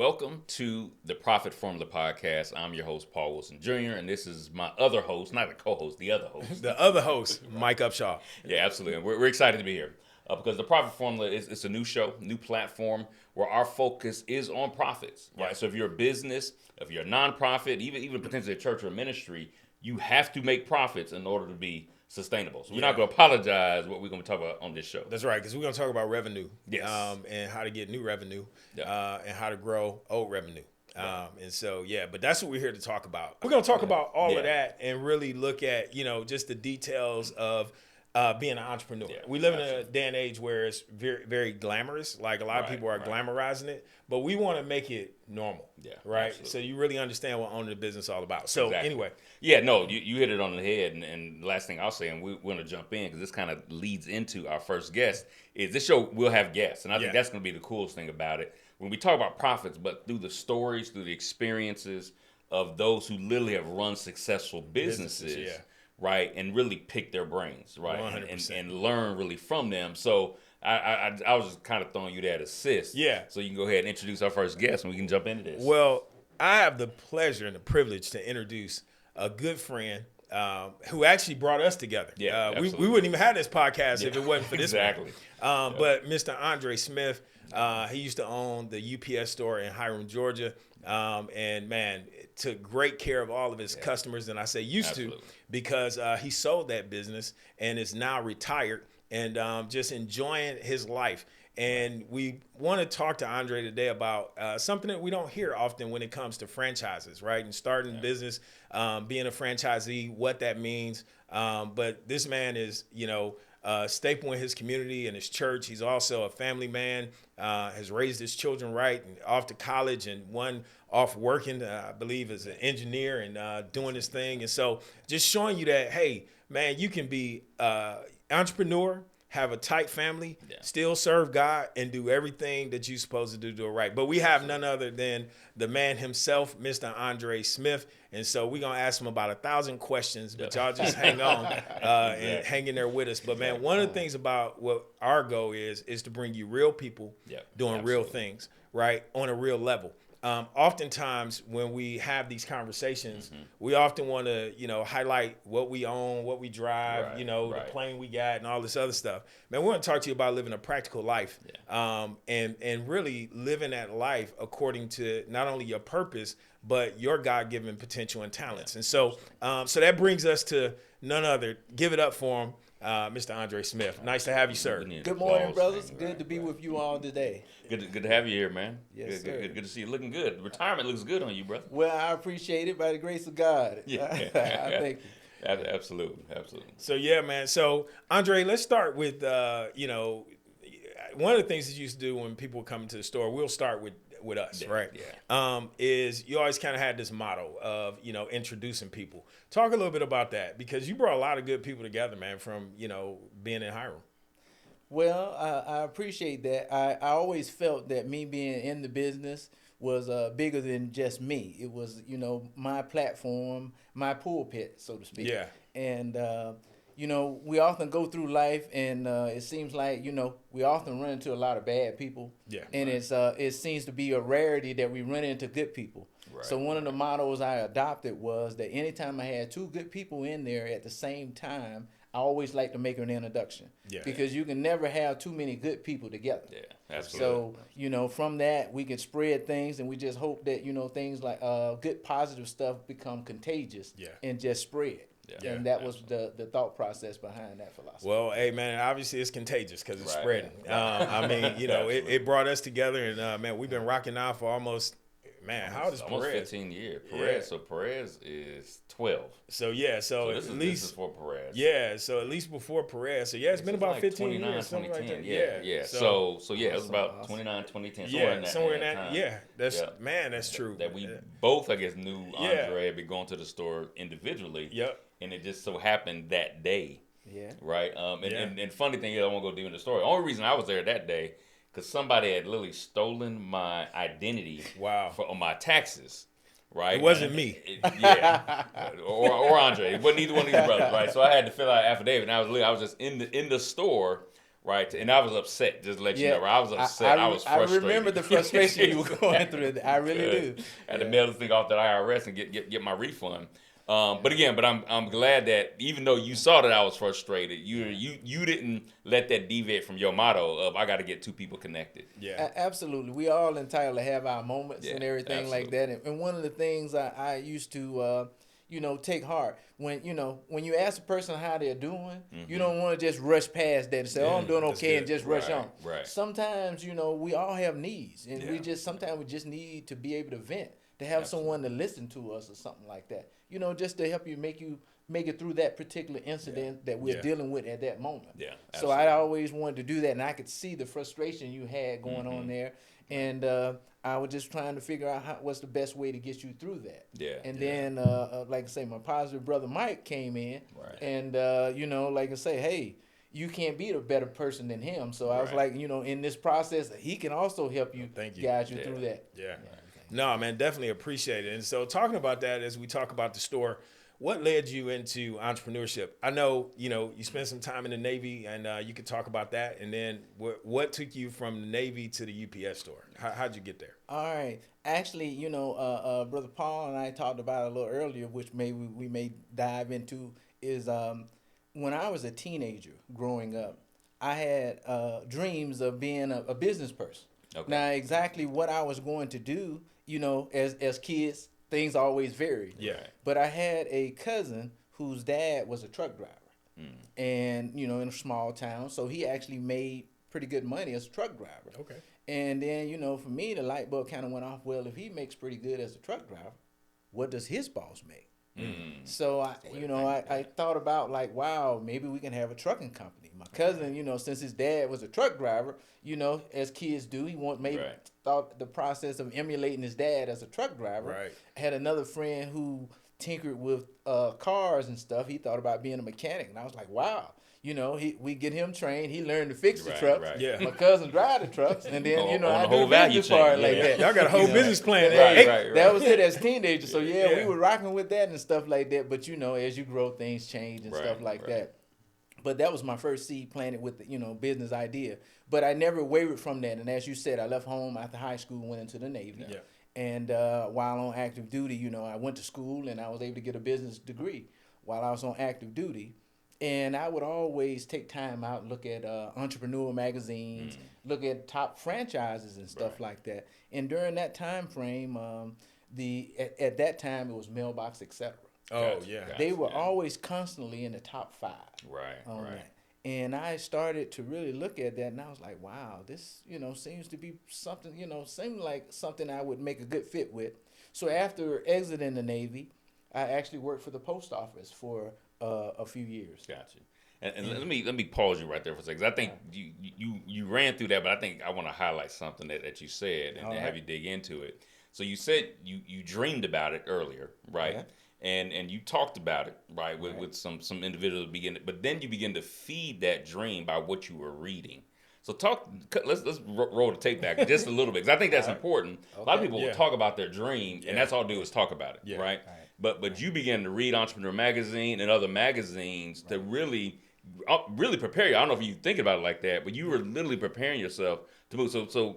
welcome to the Profit Formula Podcast. I'm your host, Paul Wilson Jr., and this is my other host, not the co-host, the other host. The other host, Mike Upshaw. Yeah, absolutely. And we're excited to be here because the Profit Formula is a new show, new platform where our focus is on profits, right? So if you're a business, if you're a nonprofit, even potentially a church or a ministry, you have to make profits in order to be sustainable. So we're not going to apologize what we're going to talk about on this show. That's right, because we're going to talk about revenue, Yes. And how to get new revenue, and how to grow old revenue. And so, but that's what we're here to talk about. We're going to talk about all of that and really look at, just the details of being an entrepreneur. Yeah, we live in a day and age where it's very, very glamorous. Like a lot of people are glamorizing it, but we want to make it normal. Yeah, right. Absolutely. So you really understand what owning a business is all about. So anyway, you hit it on the head. And the last thing I'll say, and we're going to jump in because this kind of leads into our first guest, is this show will have guests, and I think that's going to be the coolest thing about it when we talk about profits, but through the stories, through the experiences of those who literally have run successful businesses. Right, and really pick their brains, right, 100%. And learn really from them. So I was just kind of throwing you that assist. Yeah. So you can go ahead and introduce our first guest, and we can jump into this. Well, I have the pleasure and the privilege to introduce a good friend who actually brought us together. Yeah, we wouldn't even have this podcast if it wasn't for this man. But Mr. Andre Smith, he used to own the UPS store in Hiram, Georgia. And man, took great care of all of his customers. And I say used to because he sold that business and is now retired and just enjoying his life. And we want to talk to Andre today about something that we don't hear often when it comes to franchises, right? And starting business, being a franchisee, what that means. But this man is, staple in his community and his church. He's also a family man, has raised his children right, and off to college, and one off working, I believe, as an engineer and doing his thing. And so just showing you that, hey, man, you can be entrepreneur, have a tight family, still serve God, and do everything that you're supposed to do it right. But we have none other than the man himself, Mr. Andre Smith. And so we're going to ask him about 1,000 questions, but y'all just hang on and hang in there with us. But, man, one of the things about what our goal is to bring you real people doing real things, right, on a real level. Oftentimes when we have these conversations, we often want to, highlight what we own, what we drive, the plane we got and all this other stuff. Man, we want to talk to you about living a practical life and really living that life according to not only your purpose, but your God-given potential and talents. And so so that brings us to none other. Give it up for him. Mr. Andre Smith. Nice to have you, sir. Good morning, brothers. Good to be with you all today. Good to have you here, man. Yes, good to see you. Looking good. Retirement looks good on you, brother. Well, I appreciate it by the grace of God. I thank you. Absolutely. So, man. So, Andre, let's start with, one of the things that you used to do when people come into the store, we'll start with us, right? Yeah. Is you always kind of had this motto of, introducing people. Talk a little bit about that because you brought a lot of good people together, man, from, being in Hiram. Well, I appreciate that. I always felt that me being in the business was bigger than just me. It was, my platform, my pulpit, so to speak. Yeah. And, we often go through life and it seems like, we often run into a lot of bad people. Yeah. And it seems to be a rarity that we run into good people. Right. So one of the mottos I adopted was that anytime I had two good people in there at the same time, I always like to make an introduction. Yeah. Because you can never have too many good people together. Yeah, absolutely. So, from that, we can spread things, and we just hope that, things like good positive stuff become contagious and just spread. Yeah. And that was the thought process behind that philosophy. Well, hey, man, obviously it's contagious because it's spreading. It brought us together, and, man, we've been rocking now for almost – man, how old is almost Perez? 15 years. Perez, so Perez is 12. So this is before Perez. Yeah, so at least before Perez. So it's been about like 15 years, something like that. Yeah. So it was about 29, 2010. Somewhere in that time. Yeah, that's true. That we both, I guess, knew Andre had been going to the store individually. Yep. And it just so happened that day. Yeah. Right. And funny thing is, I won't go deep into the story. The only reason I was there that day. Because somebody had literally stolen my identity on my taxes, right? It wasn't me. Or Andre. It wasn't either one of these brothers, right? So I had to fill out an affidavit. And I was just in the store right? And I was upset, just to let you know. I was upset. I was frustrated. I remember the frustration you were going through. I really do. I had to mail this thing off to the IRS and get my refund. But I'm glad that even though you saw that I was frustrated, you didn't let that deviate from your motto of I got to get two people connected. Yeah, absolutely. We all entitled to have our moments and everything like that. And one of the things I used to take heart when you ask a person how they're doing, you don't want to just rush past that and say, "Oh, I'm doing okay," and just rush on. Right. Sometimes we all have needs, and we just need to be able to vent, to have someone to listen to us or something like that. Just to help you make it through that particular incident that we're dealing with at that moment. Yeah. So I always wanted to do that, and I could see the frustration you had going on there, and I was just trying to figure out what's the best way to get you through that. Yeah. And then, like I say, my positive brother Mike came in, and like I say, hey, you can't be a better person than him. So I was like, in this process, he can also help you, guide you through that. Yeah. No, man, definitely appreciate it. And so talking about that, as we talk about the store, what led you into entrepreneurship? I know, you spent some time in the Navy, and you could talk about that. And then what took you from the Navy to the UPS store? How'd you get there? All right. Actually, Brother Paul and I talked about it a little earlier, which maybe we may dive into, is when I was a teenager growing up, I had dreams of being a business person. Okay. Now, exactly what I was going to do, as kids, things always varied. Yeah. But I had a cousin whose dad was a truck driver, and in a small town, so he actually made pretty good money as a truck driver. Okay. And then for me, the light bulb kind of went off. Well, if he makes pretty good as a truck driver, what does his boss make? So I thought about like, wow, maybe we can have a trucking company. My cousin, since his dad was a truck driver, as kids do, he thought the process of emulating his dad as a truck driver. Right. I had another friend who tinkered with cars and stuff. He thought about being a mechanic, and I was like, wow. We get him trained. He learned to fix the trucks. Right. Yeah. My cousin drive the trucks, and then I do the the value business part chain. like that. Y'all got a whole business plan. Right. That was it as teenagers. So we were rocking with that and stuff like that. But as you grow, things change and stuff like that. But that was my first seed planted with the business idea. But I never wavered from that. And as you said, I left home after high school, went into the Navy. Yeah. And while on active duty, I went to school and I was able to get a business degree while I was on active duty. And I would always take time out and look at entrepreneur magazines, look at top franchises and stuff like that. And during that time frame, at that time it was Mailbox, etc. Oh, yeah. They were always constantly in the top 5. Right. That. And I started to really look at that, and I was like, wow, this, seems to be something, seemed like something I would make a good fit with. So after exiting the Navy, I actually worked for the post office for a few years. Gotcha. And let me pause you right there for a second. 'Cause I think you ran through that, but I think I want to highlight something that you said and have you dig into it. So you said you dreamed about it earlier, right? Yeah. And you talked about it, right, with some individuals but then you begin to feed that dream by what you were reading. So let's roll the tape back just a little bit, because I think that's important. Okay. A lot of people will talk about their dream, and that's all they do is talk about it, right? But you begin to read Entrepreneur Magazine and other magazines to really prepare you. I don't know if you think about it like that, but you were literally preparing yourself to move. So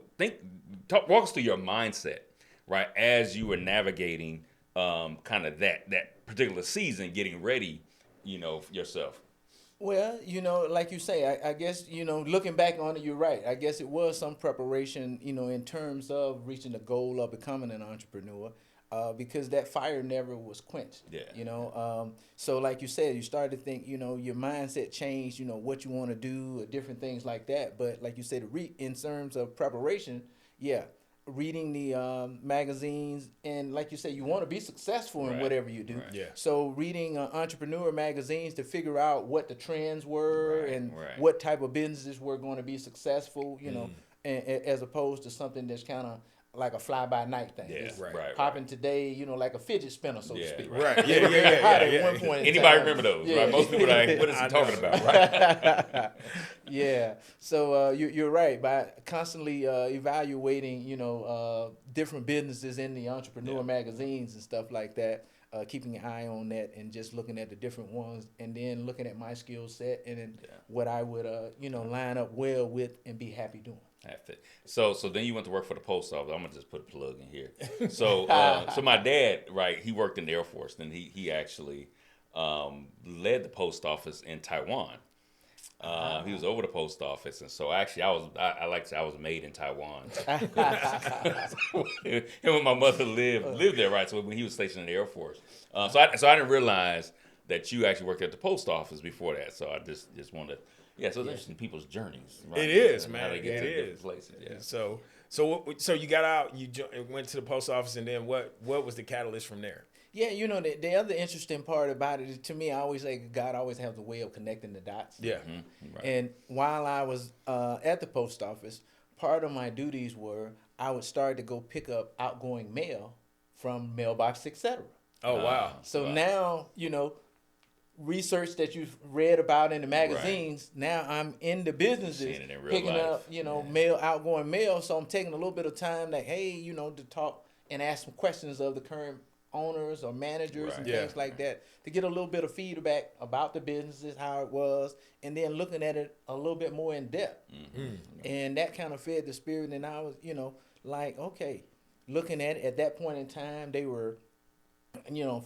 walk us through your mindset, right, as you were navigating kind of that particular season, getting ready, yourself. Well, like you say, I guess, looking back on it, you're right. I guess it was some preparation, in terms of reaching the goal of becoming an entrepreneur, because that fire never was quenched. Yeah. So like you said, you started to think, your mindset changed, what you want to do, different things like that. But like you said, in terms of preparation, reading the magazines, and like you say, you want to be successful in whatever you do. Right. Yeah. So reading entrepreneur magazines to figure out what the trends were and what type of businesses were going to be successful, as opposed to something that's kind of like a fly-by-night thing. Yeah, it's popping today, like a fidget spinner, so to speak. Right. Yeah. One point Anybody remember those? Yeah. Right? Most people are like, what is he talking about? Right. Yeah. So you're right. By constantly evaluating, different businesses in the entrepreneur magazines and stuff like that, keeping an eye on that and just looking at the different ones, and then looking at my skill set and then what I would line up well with and be happy doing. So then you went to work for the post office. I'm gonna just put a plug in here. So so my dad, right, he worked in the Air Force, and he actually led the post office in Taiwan. He was over the post office, and so actually I like to say I was made in Taiwan. And when my mother lived there, right? So when he was stationed in the Air Force, so I didn't realize that you actually worked at the post office before that. So I just wanted. Yeah, so it's interesting people's journeys. Right? It is, and man. How they get to it different is. places. Yeah. So you got out, you went to the post office, and then what was the catalyst from there? Yeah, the other interesting part about it is, to me, I always say God always has a way of connecting the dots. Yeah. Mm-hmm. Right. And while I was at the post office, part of my duties were I would start to go pick up outgoing mail from mailbox, etc. Oh, wow. So now, research that you've read about in the magazines, now I'm in the businesses picking up, mail, outgoing mail. So I'm taking a little bit of time to talk and ask some questions of the current owners or managers and things like that, to get a little bit of feedback about the businesses, how it was, and then looking at it a little bit more in depth. Mm-hmm. And that kind of fed the spirit. And I was, okay, looking at it at that point in time, they were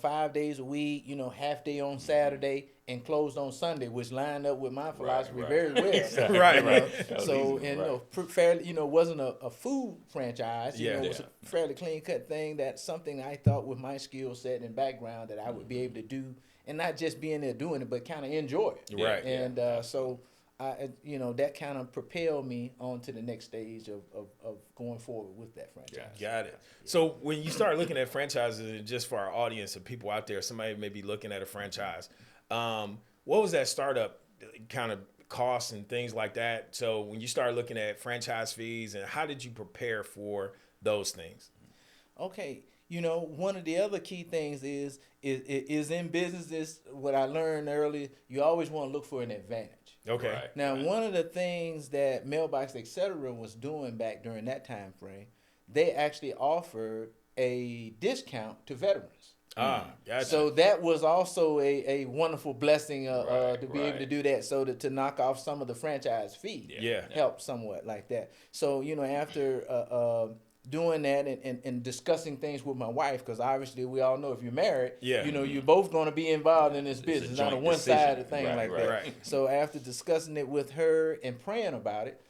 5 days a week, half day on Saturday and closed on Sunday, which lined up with my philosophy very well. Right. So, fairly, wasn't a food franchise. It was a fairly clean cut thing. That's something I thought with my skill set and background that I would be able to do, and not just being there doing it, but kind of enjoy it. Right. And so I, that kind of propelled me on to the next stage of going forward with that franchise. Got it. So when you start looking at franchises, and just for our audience and people out there, somebody may be looking at a franchise, what was that startup kind of costs and things like that? So when you start looking at franchise fees, and how did you prepare for those things? Okay. One of the other key things is in businesses, what I learned earlier, you always want to look for an advantage. Okay. Right. Now, one of the things that Mailbox, etc. was doing back during that time frame, they actually offered a discount to veterans. Gotcha. So that was also a wonderful blessing to be able to do that, so to knock off some of the franchise fee. Help somewhat like that. So, after doing that and discussing things with my wife, because obviously we all know if you're married, you're both going to be involved in this business. It's not a one-sided thing that. Right. So after discussing it with her and praying about it,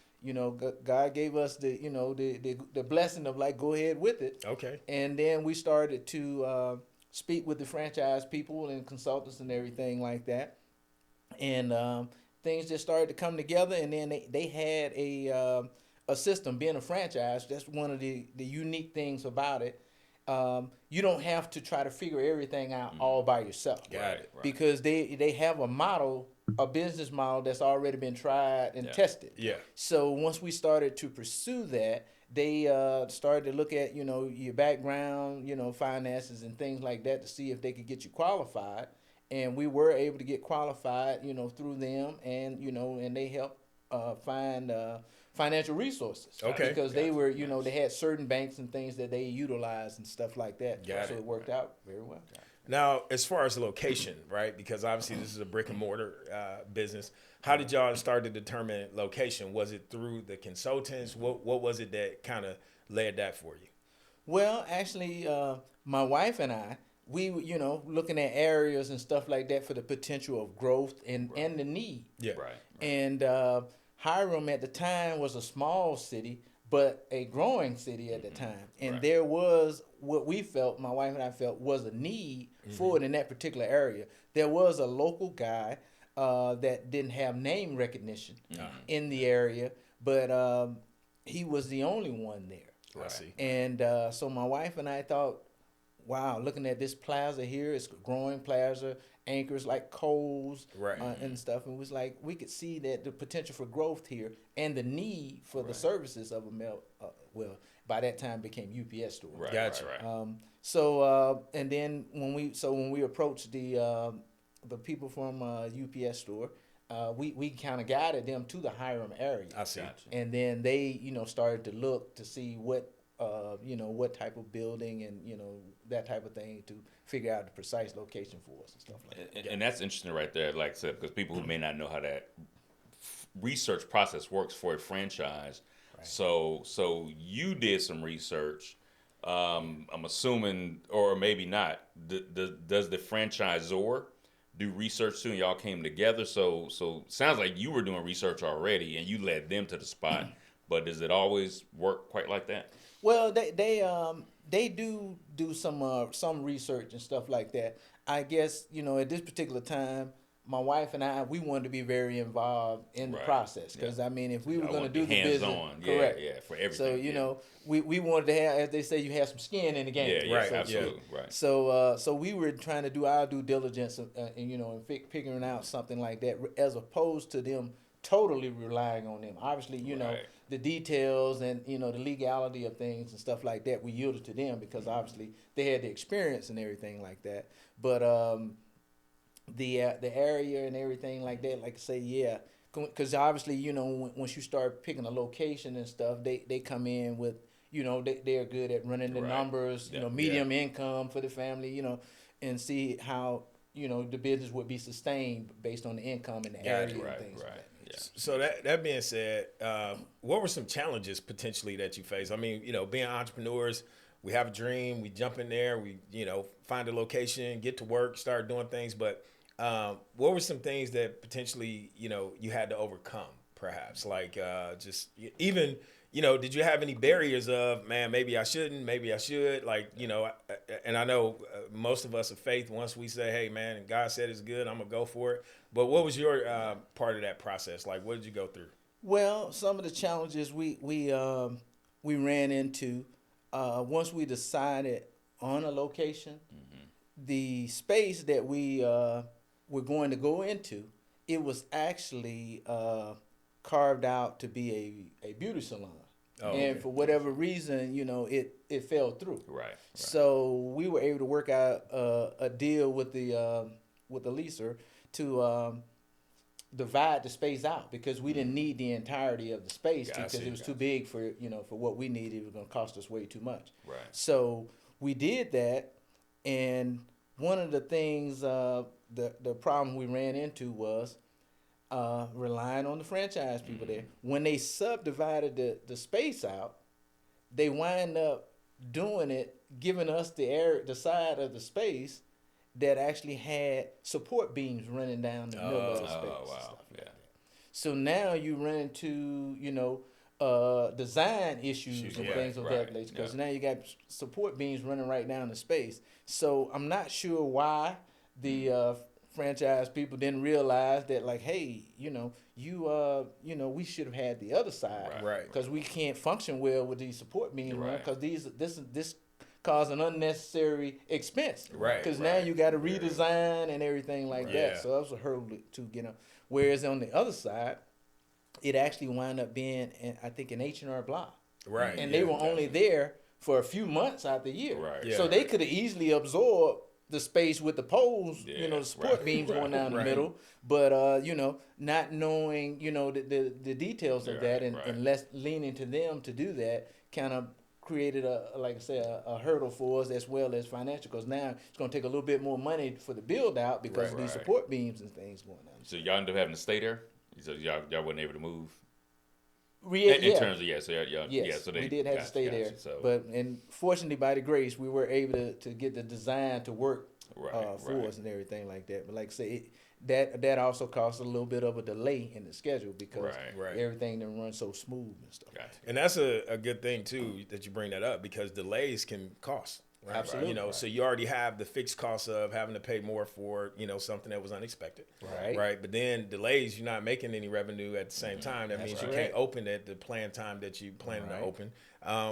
God gave us the blessing of go ahead with it. Okay. And then we started to speak with the franchise people and consultants and everything like that. And things just started to come together, and then they had a system. Being a franchise, that's one of the unique things about it. You don't have to try to figure everything out all by yourself. Got it. Because they have a business model that's already been tried and tested. Yeah. So once we started to pursue that, they started to look at, your background, finances and things like that, to see if they could get you qualified. And we were able to get qualified, through them, and, and they helped find financial resources. Okay. Because they were, they had certain banks and things that they utilized and stuff like that. So it worked out very well. Now, as far as the location, right? Because obviously this is a brick and mortar business. How did y'all start to determine location? Was it through the consultants? What was it that kind of led that for you? Well, actually, my wife and I, we were, looking at areas and stuff like that for the potential of growth and the need. Yeah. Right. And Hiram at the time was a small city, but a growing city at the time. And there was what we felt, my wife and I felt, was a need for it in that particular area. There was a local guy that didn't have name recognition in the area, but he was the only one there. I see. And so my wife and I thought, wow, looking at this plaza here, it's a growing plaza, anchors like Kohl's and stuff. And it was like, we could see that the potential for growth here and the need for the services of a mail, by that time became UPS store. Right. Gotcha. And then when we approached the people from UPS store, we kind of guided them to the Hiram area. I see. And then they, started to look to see what what type of building and, that type of thing to figure out the precise location for us and stuff like that. And that's interesting right there, like I said, because people who may not know how that research process works for a franchise. Right. So you did some research. I'm assuming, or maybe not, does the franchisor do research too, and y'all came together? So sounds like you were doing research already and you led them to the spot. But does it always work quite like that? Well, they do some research and stuff like that. I guess, at this particular time, my wife and I, we wanted to be very involved in the process, because if we were going to do the business, correct, for everything. So we wanted to have, as they say, you have some skin in the game. Right, absolutely, right. So we were trying to do our due diligence and figuring out something like that, as opposed to them totally relying on them. Obviously, the details and the legality of things and stuff like that, we yielded to them because obviously they had the experience and everything like that. But the area and everything like that, like I say, because obviously once you start picking a location and stuff, they come in with they're good at running the numbers, medium income for the family, and see how the business would be sustained based on the income in the area and things like that. Yeah. So that being said, what were some challenges potentially that you faced? Being entrepreneurs, we have a dream, we jump in there, we find a location, get to work, start doing things. But what were some things that potentially you had to overcome, perhaps? Like even did you have any barriers of, man, maybe I shouldn't, maybe I should? Like and I know most of us of faith, once we say, hey man, God said it's good, I'm gonna go for it. But what was your part of that process? Like, what did you go through? Well, some of the challenges we ran into once we decided on a location, the space that we were going to go into, it was actually carved out to be a beauty salon. And for whatever reason, it fell through. Right. So we were able to work out a deal with the leaser to divide the space out, because we didn't need the entirety of the space because it was too big for what we needed. It was going to cost us way too much. Right. So we did that, and one of the things the problem we ran into was relying on the franchise people there. When they subdivided the space out, they wind up doing it, giving us the side of the space that actually had support beams running down the middle of the space. Oh, wow. Yeah. So now you run into, design issues and things of that nature, because now you got support beams running right down the space. So I'm not sure why the franchise people didn't realize that, like, hey, we should have had the other side, right? Because we can't function well with these support beams, because this cause an unnecessary expense, right? Because now you got to redesign and everything like that. So that was a hurdle to Whereas on the other side, it actually wound up being, I think, an H&R Block, right? And they were only there for a few months out the year, right? So they could have easily absorbed the space with the poles, the support beams going down the middle, but not knowing the details of that, and less leaning to them to do that, kind of created a hurdle for us, as well as financial, because now it's going to take a little bit more money for the build out because of these support beams and things going on. So y'all ended up having to stay there? So y'all wasn't able to move? In terms of so we did have to stay there. But fortunately, by the grace, we were able to get the design to work for us and everything like that. But like I say, that also caused a little bit of a delay in the schedule, because everything didn't run so smooth and stuff. Gotcha. And that's a good thing too that you bring that up, because delays can cost. Right? Absolutely. So you already have the fixed cost of having to pay more for, something that was unexpected. Right. But then delays, you're not making any revenue at the same time. That means you can't open at the planned time that you planning to open,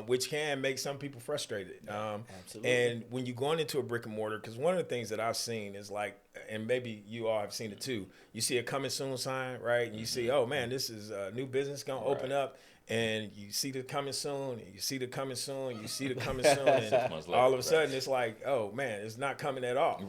which can make some people frustrated. Absolutely. And when you're going into a brick and mortar, because one of the things that I've seen is like, and maybe you all have seen it too, you see a coming soon sign, right? And you see, oh man, this is a new business going to open up. And you see the coming soon, and you see the coming soon, you see the coming soon, and all of a sudden it's like, oh man, it's not coming at all.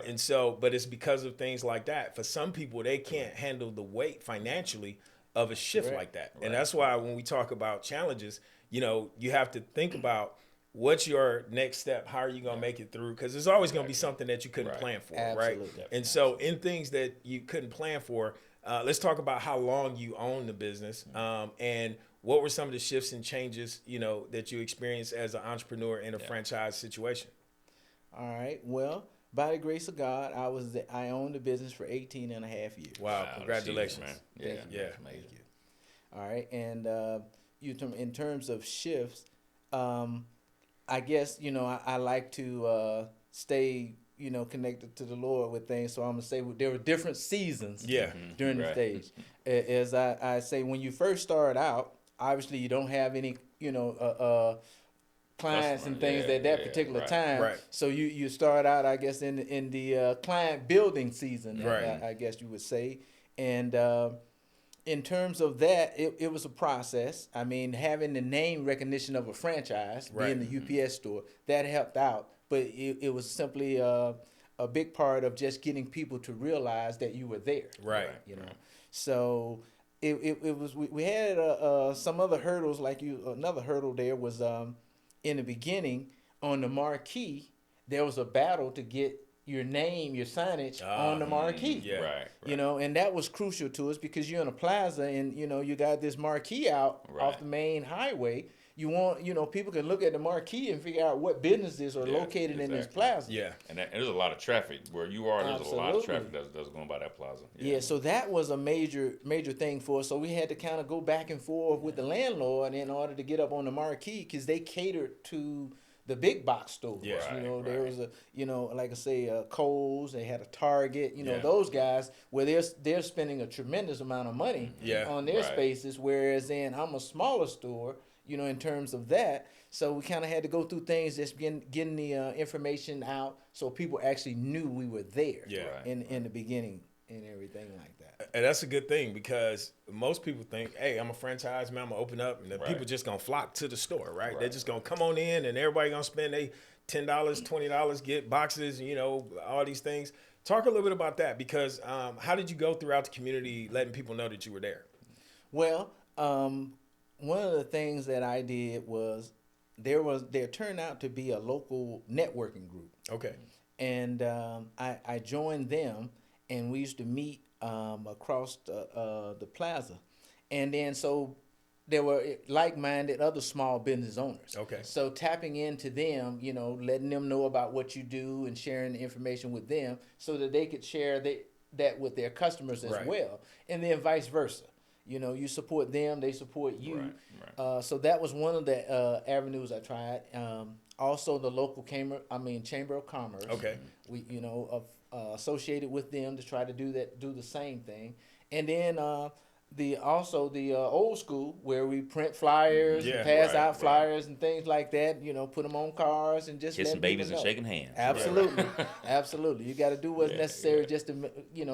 And so, but it's because of things like that. For some people, they can't handle the weight financially of a shift like that. And that's why when we talk about challenges, you have to think about what's your next step. How are you going to make it through? Because there's always going to be something that you couldn't plan for, right? And so in things that you couldn't plan for, let's talk about how long you own the business, and what were some of the shifts and changes, that you experienced as an entrepreneur in a franchise situation? All right. Well, by the grace of God, I owned the business for 18 and a half years. Wow. Congratulations, man. Thank you. All right. And in terms of shifts, I guess, I like to stay, connected to the Lord with things. So I'm going to say there were different seasons during the stage. As I say, when you first start out, obviously you don't have any, clients and things at that particular time. Right. So you start out, I guess, in the client building season, I guess you would say. And in terms of that, it was a process. I mean, having the name recognition of a franchise, being the UPS store, that helped out. But it was simply a big part of just getting people to realize that you were there. Right. So it was, we had some other hurdles, another hurdle there was in the beginning on the marquee, there was a battle to get your name, your signage on the marquee. And that was crucial to us because you're in a plaza and, you got this marquee out off the main highway. You want, people can look at the marquee and figure out what businesses are located in this plaza. Yeah. And there's a lot of traffic where you are. There's a lot of traffic that's going by that plaza. So that was a major thing for us. So we had to kind of go back and forth with the landlord in order to get up on the marquee because they catered to the big box stores. There was like I say, Kohl's, they had a Target, those guys where they're spending a tremendous amount of money on their spaces, whereas then I'm a smaller store, in terms of that. So we kind of had to go through things, just getting the information out so people actually knew we were there in the beginning and everything like that. And that's a good thing because most people think, hey, I'm a franchise man, I'm going to open up, and the people just going to flock to the store, right? They're just going to come on in and everybody going to spend $10, $20, get boxes, all these things. Talk a little bit about that because how did you go throughout the community letting people know that you were there? Well, one of the things that I did was there turned out to be a local networking group. Okay. And I joined them, and we used to meet across the plaza. And then so there were like-minded other small business owners. Okay. So tapping into them, letting them know about what you do and sharing the information with them so that they could share that with their customers as well. And then vice versa. You support them, they support you. So that was one of the avenues I tried. Also, the local Chamber of Commerce. Okay. We, associated with them to try to do the same thing. And then the old school where we print flyers and pass out flyers and things like that, put them on cars and just kissing babies and shaking hands. Absolutely. Absolutely. You got to do what's necessary just to,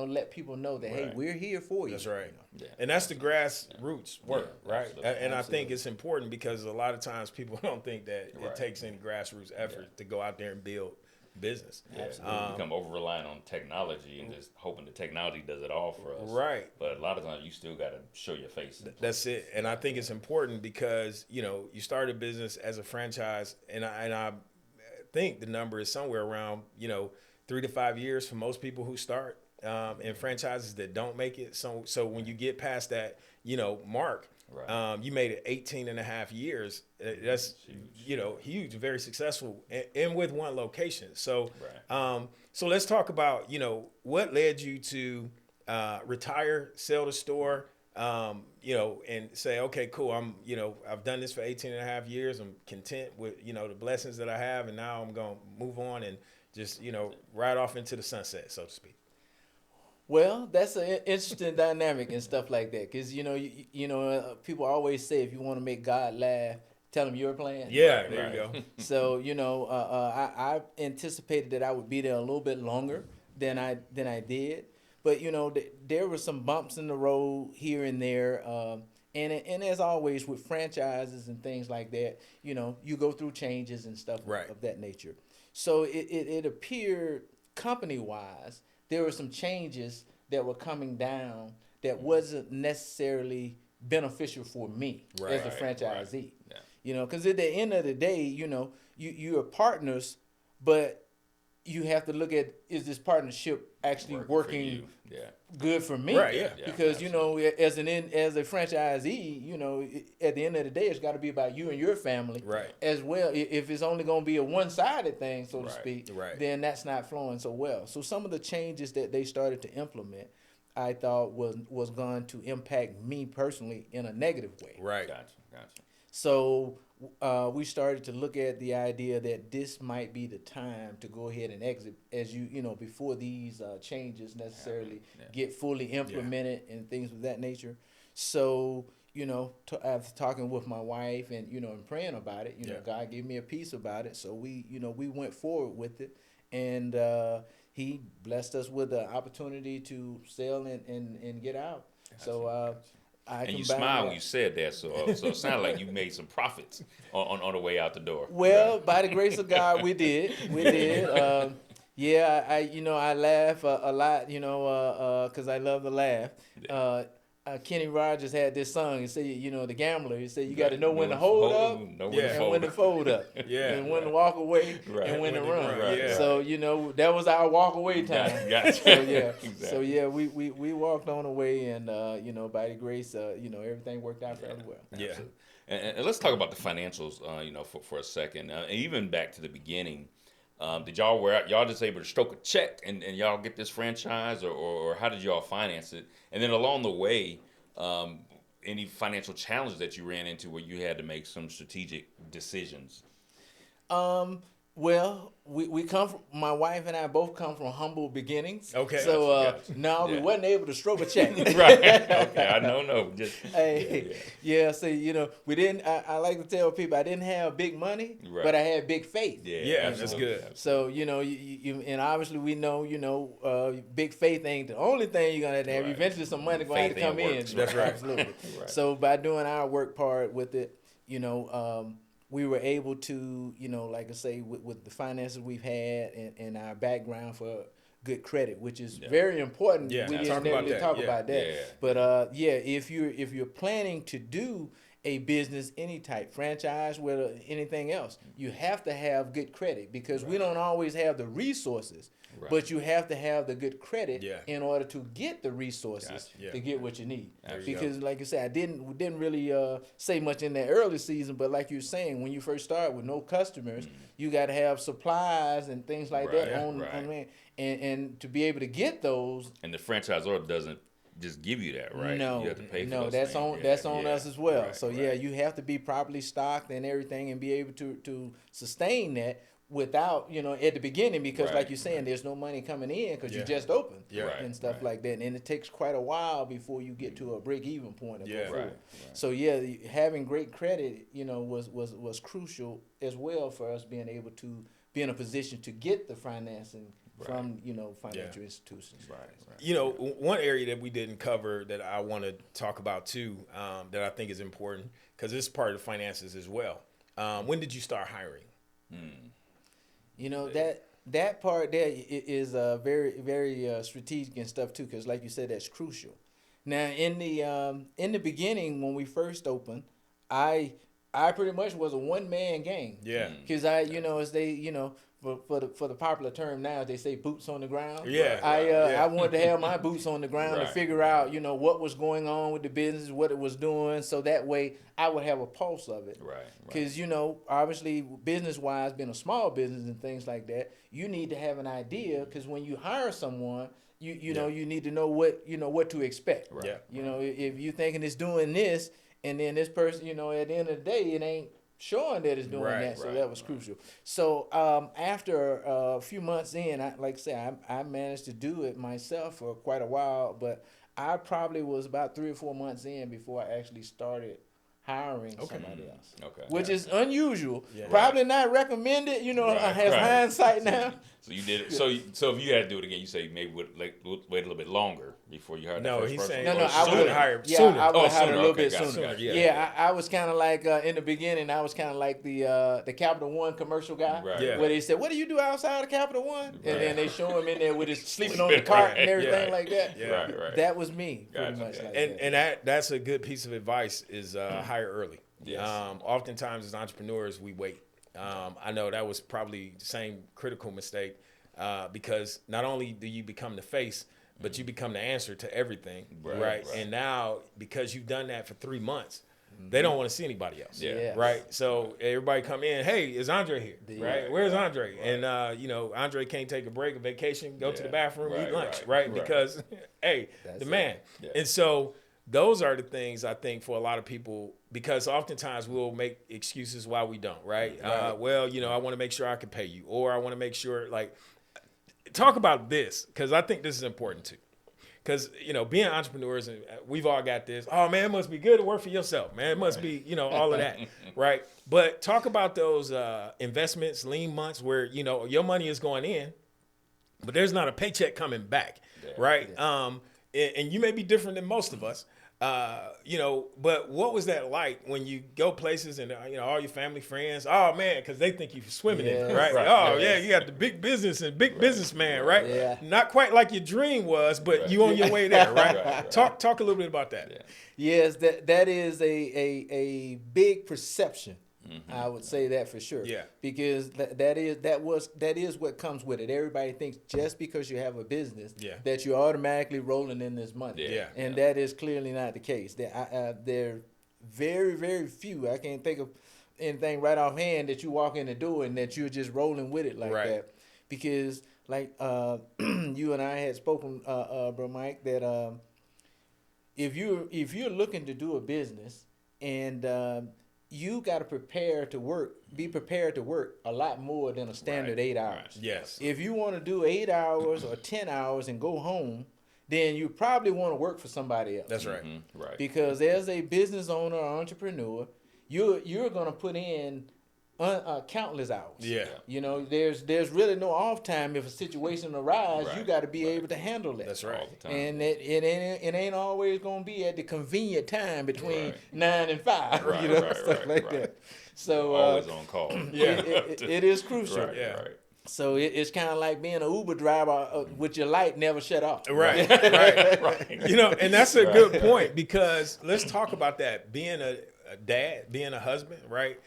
let people know that, hey, we're here for you. That's right. And that's the grassroots work, right? And I think it's important because a lot of times people don't think that it takes any grassroots effort to go out there and build business. We become over-reliant on technology and just hoping the technology does it all for us. Right. But a lot of times you still got to show your face. That's it. And I think it's important because, you started a business as a franchise, and I think the number is somewhere around, 3 to 5 years for most people who start in franchises that don't make it. So when you get past that, mark, you made it 18 and a half years. That's huge, very successful, and with one location. So, so let's talk about what led you to retire, sell the store, and say, okay, cool. I've done this for 18 and a half years. I'm content with the blessings that I have, and now I'm gonna move on and just ride off into the sunset, so to speak. Well, that's an interesting dynamic and stuff like that, because people always say if you want to make God laugh, tell him your plan. Yeah, there you go. So I anticipated that I would be there a little bit longer than I did, but there were some bumps in the road here and there, and as always with franchises and things like that, you go through changes and stuff of that nature. So it appeared company wise there were some changes that were coming down that wasn't necessarily beneficial for me as a franchisee. Right. Yeah. You know, because at the end of the day, you know, you're partners, but you have to look at, is this partnership actually working good for me? Right, yeah. Because, you know, as a franchisee, you know, at the end of the day, it's got to be about you and your family as well. If it's only going to be a one-sided thing, so to speak, then that's not flowing so well. So some of the changes that they started to implement, I thought was going to impact me personally in a negative way. Right. Gotcha. So we started to look at the idea that this might be the time to go ahead and exit, as you know, before these changes necessarily get fully implemented and things of that nature. So, you know, after talking with my wife and, you know, and praying about it, you know, God gave me a peace about it. So we went forward with it, and he blessed us with the opportunity to sell and get out. So and you smiled when you said that, so it sounded like you made some profits on the way out the door. Well, by the grace of God, we did. I laugh a lot, you know, because I love to laugh. Kenny Rogers had this song. He said, you know, the gambler. He said, you got to know when to hold up and when to fold up, and when to walk away and when to run. So, you know, that was our walk away time. Gotcha. So we walked on away, and you know, by the grace, you know, everything worked out fairly well. Yeah. And let's talk about the financials, you know, for a second. And even back to the beginning. Did y'all just able to stroke a check and y'all get this franchise, or how did y'all finance it? And then along the way, any financial challenges that you ran into where you had to make some strategic decisions? Well, we come from, my wife and I both come from humble beginnings. Okay. So we wasn't able to stroke a check. Right. Okay. I know. Just So you know, we didn't. I like to tell people I didn't have big money, but I had big faith. Yeah, that's good. So you know, you and obviously we know, you know, big faith ain't the only thing you're gonna have to have. Eventually, some money gonna have to come in. That's right. Absolutely. So by doing our work part with it, you know. We were able to, you know, like I say, with the finances we've had and our background for good credit, which is very important. Yeah, we didn't really talk about that. Yeah. But if you're planning to do a business, any type, franchise, whether anything else, you have to have good credit, because we don't always have the resources. But you have to have the good credit in order to get the resources to get what you need. Because, like you said, we didn't really say much in that early season. But like you're saying, when you first start with no customers, you got to have supplies and things like that on and to be able to get those. And the franchisor doesn't just give you that, right? No, you have to pay for those that's things. That's on us as well. So you have to be properly stocked and everything, and be able to sustain that without, you know, at the beginning, because like you're saying, there's no money coming in because you just opened and stuff like that, and it takes quite a while before you get to a break-even point. So having great credit, you know, was crucial as well for us being able to be in a position to get the financing from, you know, financial institutions. You know, one area that we didn't cover that I want to talk about too, that I think is important, because it's part of the finances as well. When did you start hiring? You know, that part there is very, very strategic and stuff too, because like you said, that's crucial. Now, in the beginning, when we first opened, I pretty much was a one-man gang. Yeah. Because you know, as they, you know, for the popular term now, they say boots on the ground. Yeah. I wanted to have my boots on the ground to figure out, you know, what was going on with the business, what it was doing, so that way I would have a pulse of it. Because, you know, obviously business-wise, being a small business and things like that, you need to have an idea, because when you hire someone, you know, you need to know what to expect. You know, if you're thinking it's doing this, and then this person, you know, at the end of the day, it ain't showing that it's doing that. So that was crucial. So after a few months in, I managed to do it myself for quite a while, but I probably was about 3 or 4 months in before I actually started hiring somebody else. Okay. Which is unusual. Yeah. Probably not recommended, has hindsight now. So you did it. So if you had to do it again, you say maybe wait a little bit longer before you hired that first person? No, I would have hired sooner. I would have hired a little bit gotcha, sooner. gotcha. Yeah, I was kind of like, in the beginning, I was kind of like the Capital One commercial guy. Right. Yeah. Where they said, what do you do outside of Capital One? Right. And then they show him in there with his sleeping on the cart and everything like that. Yeah. Right. That was me, pretty much. Like that. And that's a good piece of advice is hire early. Yes. Oftentimes as entrepreneurs, we wait. I know that was probably the same critical mistake because not only do you become the face, but you become the answer to everything, right? And now, because you've done that for 3 months, they don't want to see anybody else, right? So everybody come in, hey, is Andre here, right? Where's Andre? And, Andre can't take a break, a vacation, go to the bathroom, eat lunch, right? Because, hey, that's the man. Yeah. And so those are the things I think for a lot of people, because oftentimes we'll make excuses why we don't, right? I want to make sure I can pay you, or I want to make sure, talk about this, because I think this is important too. Because, being entrepreneurs, and we've all got this, oh, man, it must be good to work for yourself, man. It must be, all of that, right? But talk about those investments, lean months where, your money is going in, but there's not a paycheck coming back, right? Yeah. And you may be different than most of us, but what was that like when you go places and, all your family, friends, oh, man, because they think you're swimming in it, right? You got the big business and big businessman, right? Yeah. Not quite like your dream was, but you on your way there, right? Talk a little bit about that. Yeah. Yes, that is a big perception. Mm-hmm. I would say that for sure. Yeah. Because that is what comes with it. Everybody thinks just because you have a business that you're automatically rolling in this money. Yeah. And that is clearly not the case. There are very, very few. I can't think of anything right offhand that you walk in the door and that you're just rolling with it like that. Because like you and I had spoken, Bro Mike, that if you're looking to do a business and you got to be prepared to work a lot more than a standard 8 hours. Right. Yes. If you want to do 8 hours or 10 hours and go home, then you probably want to work for somebody else. That's right. Mm-hmm. Right. Because as a business owner or entrepreneur, you're going to put in countless hours. Yeah. There's really no off time. If a situation arises, you got to be able to handle that. That's right. All the time. And it ain't always going to be at the convenient time between 9 and 5. Stuff like that. So always on call. It is crucial. Right. Yeah. Right. So it's kind of like being an Uber driver with your light never shut off. Right. And that's a good point, because let's talk about that. Being a dad, being a husband, right?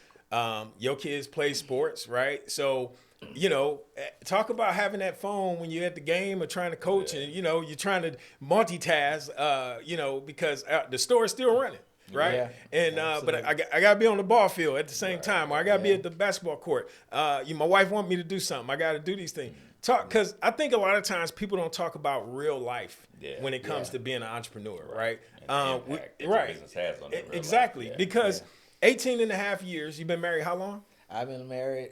Your kids play sports, right? So, talk about having that phone when you're at the game or trying to coach and, you're trying to multitask, because the store is still running, right? Yeah, and but I got to be on the ball field at the same time, or I got to be at the basketball court. My wife wants me to do something. I got to do these things. Because I think a lot of times people don't talk about real life when it comes to being an entrepreneur, right? Business has on exactly, because 18 and a half years. You've been married how long? I've been married,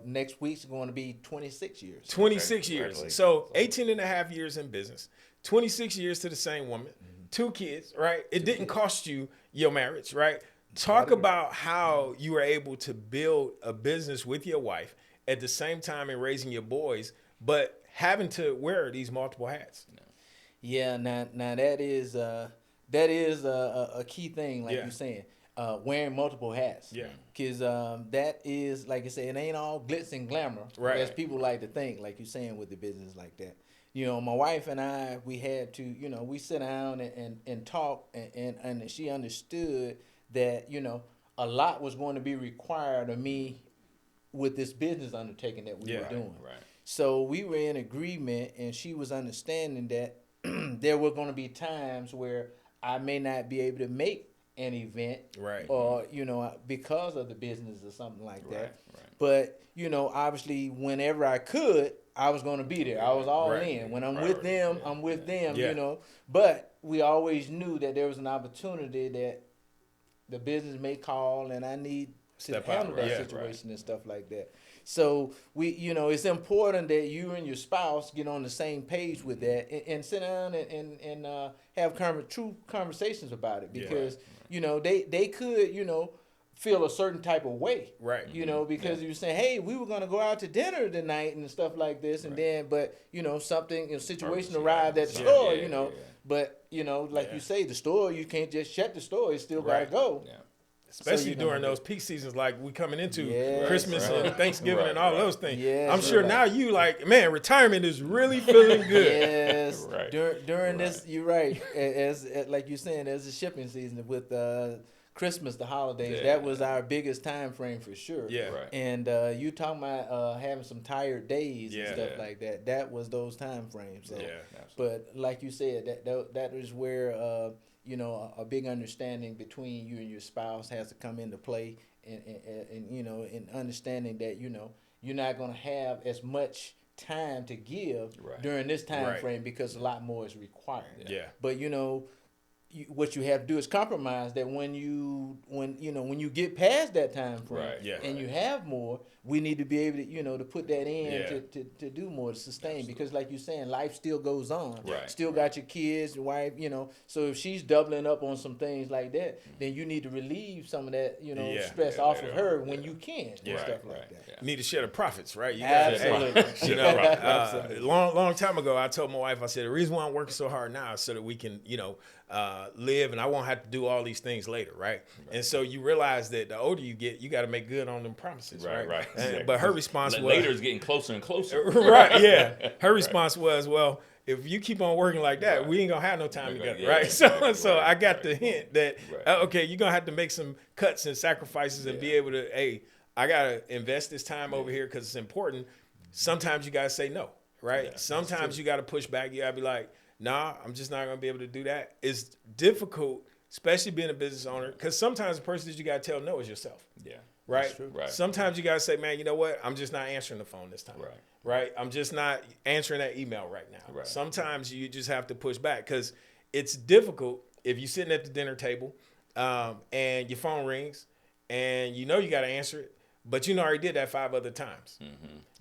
next week's going to be 26 years. 26 years. So 18 and a half years in business, 26 years to the same woman, 2 kids, right? It didn't cost you your marriage, right? Talk about how you were able to build a business with your wife at the same time and raising your boys, but having to wear these multiple hats. Yeah, now that is a key thing, like you're saying. Wearing multiple hats. Yeah. Because that is, like I said, it ain't all glitz and glamour, as people like to think, like you're saying with the business like that. My wife and I, we had to, we sit down and talk, and she understood that, a lot was going to be required of me with this business undertaking that we were doing. Right. So we were in agreement, and she was understanding that there were going to be times where I may not be able to make an event, or because of the business or something like that. Right. But obviously, whenever I could, I was going to be there. I was all in. When I'm with them, I'm with them. Yeah. But we always knew that there was an opportunity that the business may call, and I need to handle that situation and stuff like that. So we, it's important that you and your spouse get on the same page with that and sit down and have true conversations about it, because you know, they could, you know, feel a certain type of way, right? You know, because you're saying, hey, we were going to go out to dinner tonight and stuff like this, and then, but you know, something, a situation arrived at the store, you know, but you know, like you say, the store, you can't just shut the store; it still got to go. Yeah. Especially during those peak seasons like we coming into Christmas and Thanksgiving and all those things. I'm sure now you like, man, retirement is really feeling good. Yes. During this, you're right. As like you're saying, there's a shipping season with Christmas, the holidays. That was our biggest time frame for sure. And you talking about having some tired days and stuff like that. That was those time frames. So. But like you said, that is where you know, a big understanding between you and your spouse has to come into play, and you know, in understanding that, you know, you're not going to have as much time to give during this time frame because a lot more is required. But you know, what you have to do is compromise that when you get past that time frame and you have more, we need to be able to, you know, to put that in to do more, to sustain. Because like you're saying, life still goes on. Still got your kids, your wife, you know. So if she's doubling up on some things like that, then you need to relieve some of that, you know, stress off of her when you can and stuff like that. You need to share the profits, right? You Absolutely. You know, long time ago, I told my wife, I said, the reason why I'm working so hard now is so that we can, you know, live, and I won't have to do all these things later, right? And so you realize that the older you get, you got to make good on them promises, right? Exactly. But her response was, later is getting closer and closer. Her response was, well, if you keep on working like that, we ain't gonna have no time together, right? So I got the hint that okay, you're gonna have to make some cuts and sacrifices and be able to, hey, I gotta invest this time over here because it's important. Sometimes you gotta say no, right? Sometimes you gotta push back. You gotta be like, nah, I'm just not gonna be able to do that. It's difficult, especially being a business owner, because sometimes the person that you gotta tell no is yourself. Right? Sometimes you gotta say, man, you know what? I'm just not answering the phone this time. Right? I'm just not answering that email right now. Sometimes you just have to push back because it's difficult if you're sitting at the dinner table and your phone rings and you know you gotta answer it, but you know already did that 5 other times.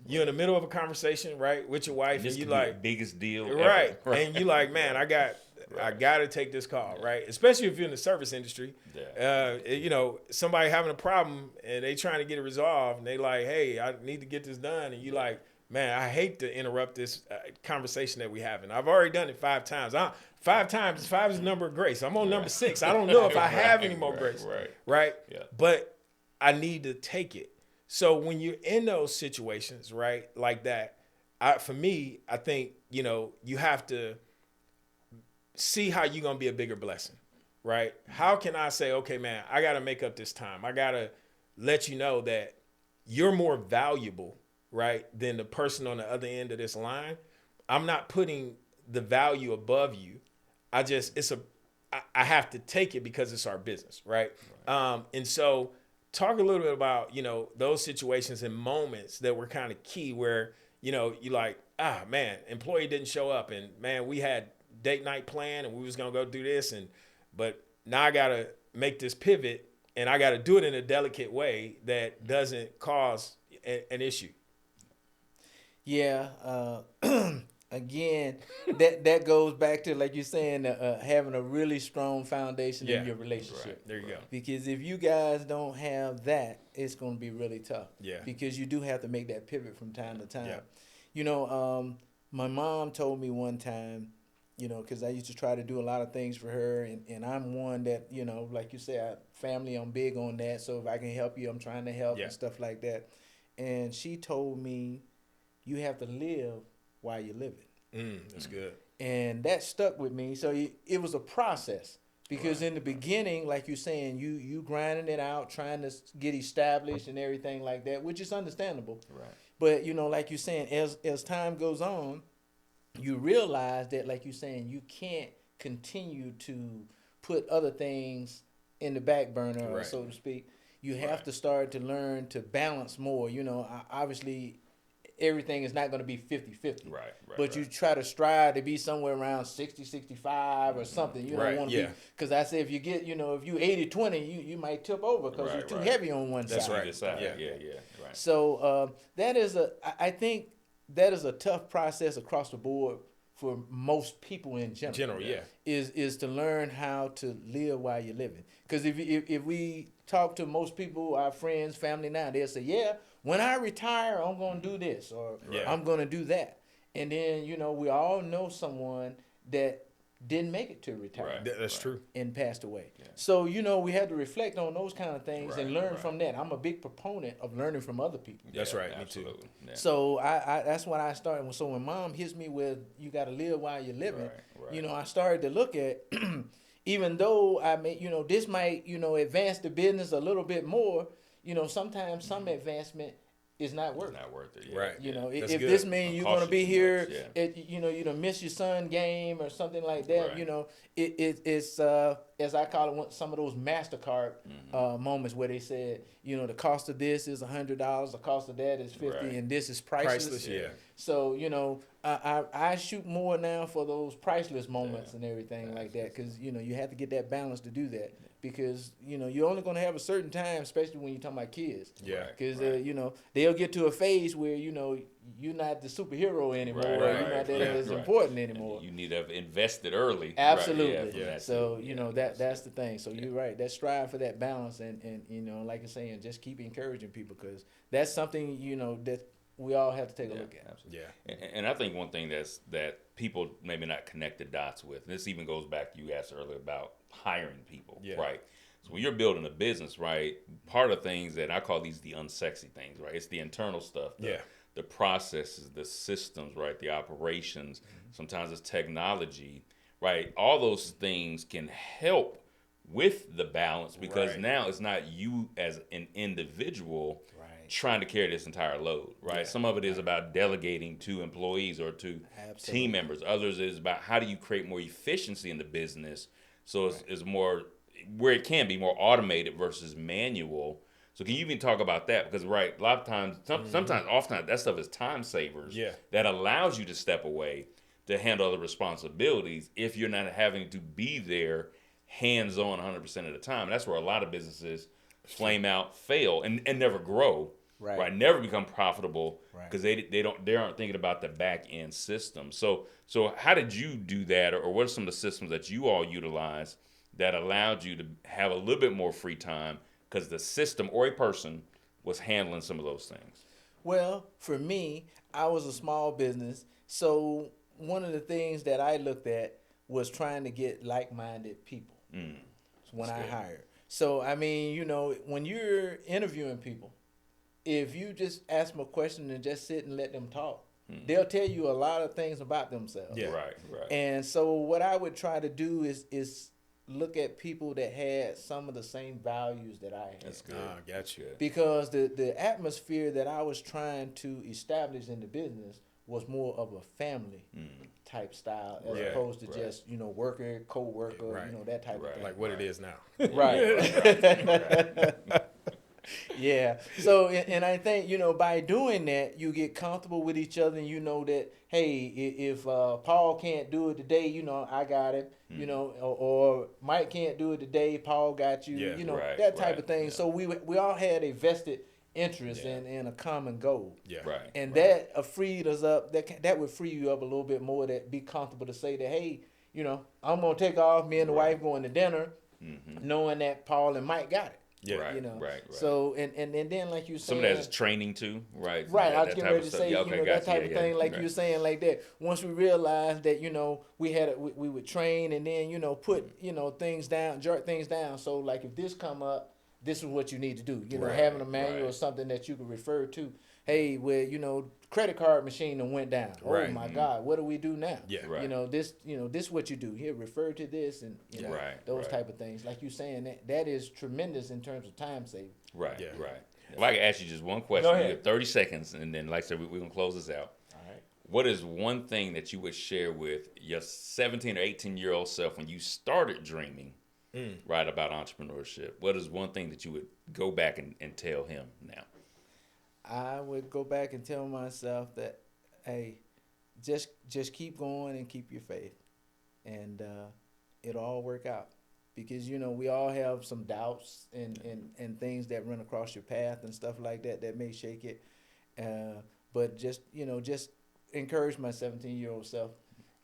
You're in the middle of a conversation, right, with your wife, and you like biggest deal, ever. And you like, man, I got to take this call, right? Especially if you're in the service industry. You know, somebody having a problem and they trying to get it resolved, and they like, hey, I need to get this done, and you like, man, I hate to interrupt this conversation that we having. I've already done it 5 times. 5 times, 5 is the number of grace. I'm on number 6. I don't know if I have any more grace, right? But I need to take it. So when you're in those situations, right, like that, for me, I think, you know, you have to see how you're going to be a bigger blessing, right? How can I say, okay, man, I got to make up this time. I got to let you know that you're more valuable, right, than the person on the other end of this line. I'm not putting the value above you. I have to take it because it's our business, right? And so talk a little bit about, you know, those situations and moments that were kind of key where, you know, you like, man, employee didn't show up, and man, we had date night plan and we was going to go do this, but now I got to make this pivot and I got to do it in a delicate way that doesn't cause an issue. Again, that goes back to, like you're saying, having a really strong foundation in your relationship. There you go. Because if you guys don't have that, it's going to be really tough. Because you do have to make that pivot from time to time. You know, my mom told me one time, you know, because I used to try to do a lot of things for her, and I'm one that, you know, like you said, family, I'm big on that. So if I can help you, I'm trying to help and stuff like that. And she told me, you have to live while you're living. That's good. And that stuck with me. So it was a process, because in the beginning, like you're saying, you grinding it out, trying to get established and everything like that, which is understandable. But, you know, like you're saying, as time goes on, you realize that, like you're saying, you can't continue to put other things in the back burner, so to speak. You have to start to learn to balance more. You know, obviously, everything is not going to be 50-50. But you try to strive to be somewhere around 60-65 or something. You don't want to be, because I say if you get, you know, if you 80-20, you might tip over because you're too heavy on one side. That's right. So I think that is a tough process across the board for most people in general. Is to learn how to live while you're living. Because if we talk to most people, our friends, family now, they'll say, yeah, when I retire, I'm going to do this or I'm going to do that. And then, we all know someone that didn't make it to retirement. That's true. And passed away. Yeah. So, we had to reflect on those kind of things and learn from that. I'm a big proponent of learning from other people. That's right. Absolutely. Me too. Yeah. So I that's when I started. So when Mom hits me with, you got to live while you're living, I started to look at, even though I may, this might, advance the business a little bit more, sometimes some advancement is not worth it. Not worth it. Yeah. Right. If this means you're going to be here, you don't miss your son game or something like that, it's, as I call it, some of those MasterCard moments where they said, the cost of this is $100, the cost of that is $50, and this is priceless. Yeah. So, I shoot more now for those priceless moments and everything like that, because, you have to get that balance to do that. Because, you're only going to have a certain time, especially when you're talking about kids. Yeah. Because, they'll get to a phase where, you're not the superhero anymore. You're not that as important anymore. You need to have invested early. Absolutely. So, that's the thing. So you're right. That strive for that balance and like you're saying, just keep encouraging people, because that's something, that we all have to take a look at. Absolutely. Yeah. And I think one thing that people maybe not connect the dots with, and this even goes back to you asked earlier about hiring people, right? So when you're building a business, right, part of things that I call these the unsexy things, right? It's the internal stuff, the processes, the systems, right, the operations. Sometimes it's technology, right? All those things can help with the balance, because now it's not you as an individual trying to carry this entire load, right? Some of it is about delegating to employees or to team members. Others is about how do you create more efficiency in the business, so it's more where it can be more automated versus manual. So can you even talk about that? Because a lot of times, sometimes, oftentimes, that stuff is time savers that allows you to step away to handle other responsibilities if you're not having to be there hands-on 100% of the time. And that's where a lot of businesses flame out, fail, and never grow. Right, never become profitable because they aren't thinking about the back end system. So how did you do that, or what are some of the systems that you all utilize that allowed you to have a little bit more free time because the system or a person was handling some of those things? Well, for me, I was a small business, so one of the things that I looked at was trying to get like-minded people when I hired. So I mean, when you're interviewing people, if you just ask them a question and just sit and let them talk, they'll tell you a lot of things about themselves. Yeah, right. And so what I would try to do is look at people that had some of the same values that I had. That's good. Got you. Because the atmosphere that I was trying to establish in the business was more of a family type style as opposed to just, worker, co-worker, that type of thing. Like what it is now. Yeah. So, and I think, by doing that, you get comfortable with each other, and you know that, hey, if Paul can't do it today, I got him, or Mike can't do it today, Paul got you, that type of thing. Yeah. So we all had a vested interest in a common goal. Yeah. Right. And that freed us up. That would free you up a little bit more, that be comfortable to say that, hey, I'm going to take off, me and the wife going to dinner, knowing that Paul and Mike got it. Yeah, right. So and then like you said, some of that is training too, right? Right, I was getting ready to say, that type of thing, like you were saying, like that. Once we realized that, we would train and then put things down, jot things down. So like if this come up, this is what you need to do. Having a manual or something that you can refer to. Hey, credit card machine that went down. Oh my God, what do we do now? Yeah, this is what you do. Here, refer to this and those type of things. Like you saying, that is tremendous in terms of time saving. Right. If I could ask you just one question, you have 30 seconds, and then like I said, we're gonna close this out. All right. What is one thing that you would share with your 17 or 18-year-old self when you started dreaming, about entrepreneurship? What is one thing that you would go back and tell him now? I would go back and tell myself that, hey, just keep going and keep your faith, and it'll all work out. Because we all have some doubts and things that run across your path and stuff like that may shake it. But just encourage my 17-year-old self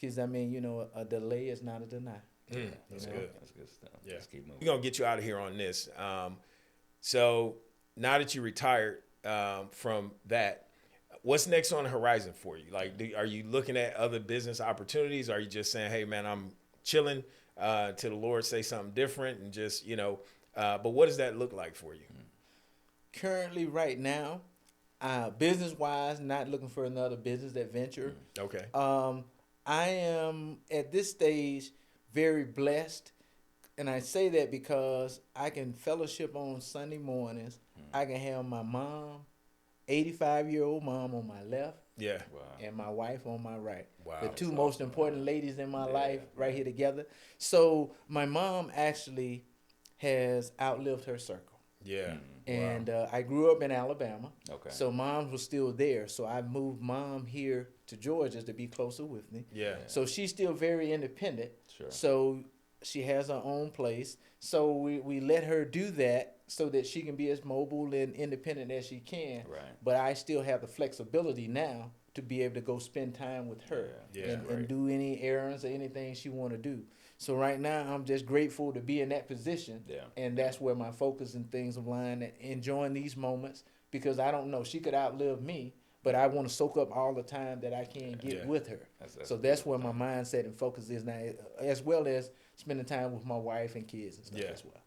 Because, I mean, you know, a delay is not a deny. That's good. That's good stuff. Yeah. Let's keep moving. We're going to get you out of here on this. So now that you retired from that, what's next on the horizon for you? Like, are you looking at other business opportunities? Are you just saying, hey, man, I'm chilling till the Lord say something different and just, you know, but what does that look like for you? Currently, right now, business-wise, not looking for another business adventure. Okay. I am, at this stage, very blessed. And I say that because I can fellowship on Sunday mornings. I can have my mom, 85-year-old mom on my left. Yeah. Wow. And my wife on my right. Wow. The two That's most awesome, important man. ladies in my life right here together. So my mom actually has outlived her circle. Yeah. And I grew up in Alabama. Okay. So mom was still there. So I moved mom here to Georgia to be closer with me. Yeah. So she's still very independent. Sure. So she has her own place. So we let her do that so that she can be as mobile and independent as she can. Right. But I still have the flexibility now to be able to go spend time with her and do any errands or anything she want to do. So right now I'm just grateful to be in that position. Yeah. And that's where my focus and things are lying, and enjoying these moments, because I don't know, she could outlive me, but I want to soak up all the time that I can get with her. That's where my mindset and focus is now, as well as spending time with my wife and kids and stuff as well.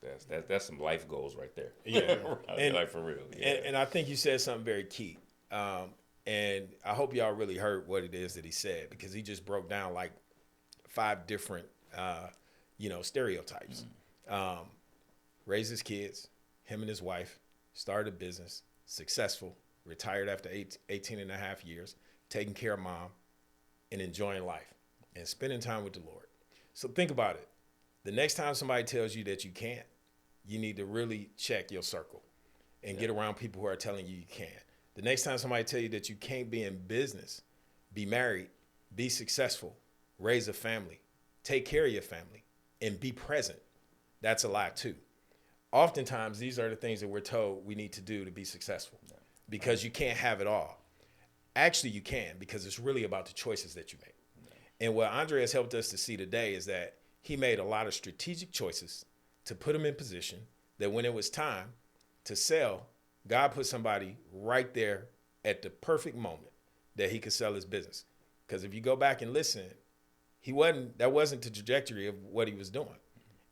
That's some life goals right there. Yeah. And like for real. Yeah. And I think you said something very key. And I hope y'all really heard what it is that he said, because he just broke down like 5 different, stereotypes. Raised his kids, him and his wife, started a business, successful, retired after 18 and a half years, taking care of mom and enjoying life and spending time with the Lord. So think about it. The next time somebody tells you that you can't, you need to really check your circle and get around people who are telling you you can't. The next time somebody tells you that you can't be in business, be married, be successful, raise a family, take care of your family, and be present, that's a lie too. Oftentimes, these are the things that we're told we need to do to be successful, because you can't have it all. Actually, you can, because it's really about the choices that you make. And what Andre has helped us to see today is that he made a lot of strategic choices to put him in position that when it was time to sell, God put somebody right there at the perfect moment that he could sell his business. Because if you go back and listen, that wasn't the trajectory of what he was doing.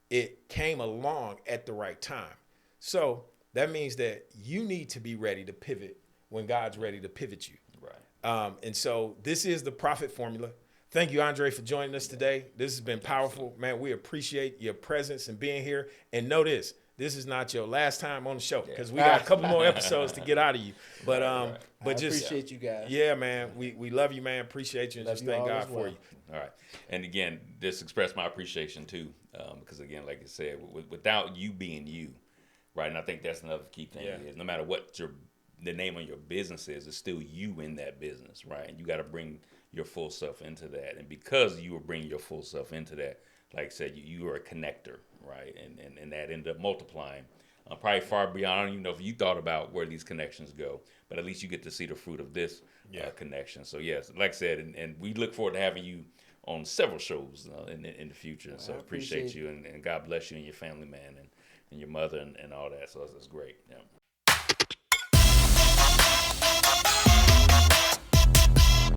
It came along at the right time. So that means that you need to be ready to pivot when God's ready to pivot you. Right. And so this is the profit formula. Thank you, Andre, for joining us today. This has been powerful. Man, we appreciate your presence and being here. And know this is not your last time on the show, because we got a couple more episodes to get out of you. But but just appreciate you guys. Yeah, man. We love you, man. Appreciate you, and just thank God for you. All right. And again, just express my appreciation too, because again, like I said, without you being you, right? And I think that's another key thing is no matter what the name on your business is, it's still you in that business, right? And you got to bring your full self into that. And because you were bringing your full self into that, like I said, you are a connector, right? And that ended up multiplying. Probably far beyond, I don't even know if you thought about where these connections go, but at least you get to see the fruit of this connection. So yes, like I said, and we look forward to having you on several shows in the future. Well, so I appreciate you, and God bless you and your family, man, and your mother and all that. So that's great. Yeah.